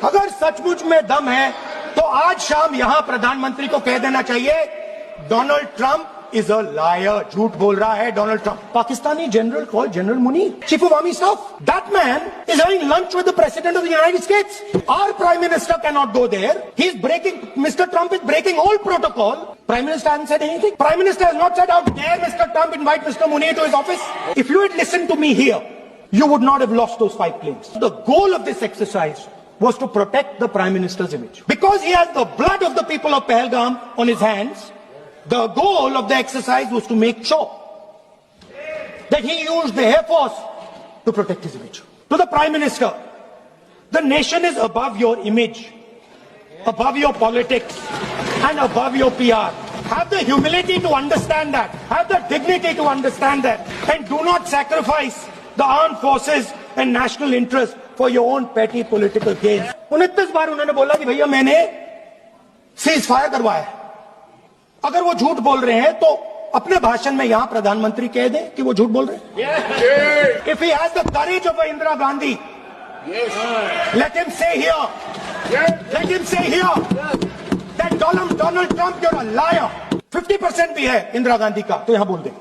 अगर सचमुच में दम है तो आज शाम यहां प्रधानमंत्री को कह देना चाहिए Donald Trump is a liar. झूठ बोल रहा है Donald Trump. Pakistani general called General Munir, Chief of Army Staff. That man is having lunch with the President of the United States. Our Prime Minister cannot go there. Mr. Trump is breaking all protocol. Prime Minister hasn't said anything. Prime Minister has not said, how dare Mr. Trump invite Mr. Munir to his office. If you had listened to me here, you would not have lost those 5 planes. The goal of this exercise was to protect the Prime Minister's image. Because he has the blood of the people of Pahalgam on his hands, the goal of the exercise was to make sure that he used the Air Force to protect his image. To the Prime Minister, the nation is above your image, above your politics, and above your PR. Have the humility to understand that. Have the dignity to understand that. And do not sacrifice the armed forces and national interest for your own petty political gains. 29 बार उन्होंने बोला कि भैया मैंने cease fire करवाया. अगर वो झूठ बोल रहे हैं तो अपने भाषण में यहां प्रधानमंत्री कह दें कि वो झूठ बोल रहे हैं. If he has the courage of Indira Gandhi, let him say here that Donald Trump, you're a liar. 50% भी है इंदिरा गांधी का, तो यहां बोल दें.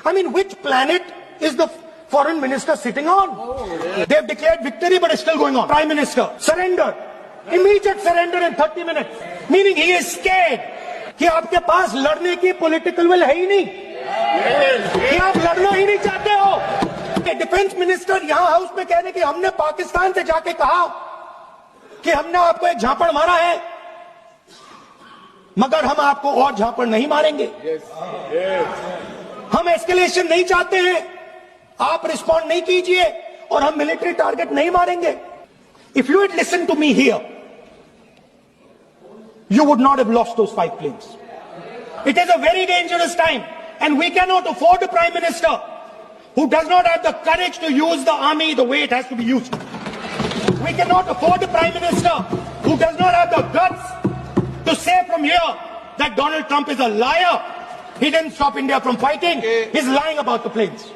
I mean, which planet is the foreign minister sitting on? They have declared victory, but it's still going on. Prime Minister, surrender. Immediate surrender in 30 minutes. Meaning he is scared कि आपके पास लड़ने की पॉलिटिकल विल है ही नहीं, कि आप लड़ना ही नहीं चाहते हो. डिफेंस मिनिस्टर यहां हाउस में कह रहे कि हमने पाकिस्तान से जाके कहा कि हमने आपको एक झापड़ मारा है, मगर हम आपको और झापड़ नहीं मारेंगे. हम एस्केलेशन नहीं चाहते हैं, आप रिस्पॉन्ड नहीं कीजिए और हम मिलिट्री टारगेट नहीं मारेंगे. If you had listen to me here, you would not have lost those 5 planes. It is a very dangerous time, and we cannot afford a Prime Minister who does not have the courage to use the army the way it has to be used. We cannot afford a Prime Minister who does not have the guts to say from here that Donald Trump is a liar. He didn't stop India from fighting. He's lying about the planes.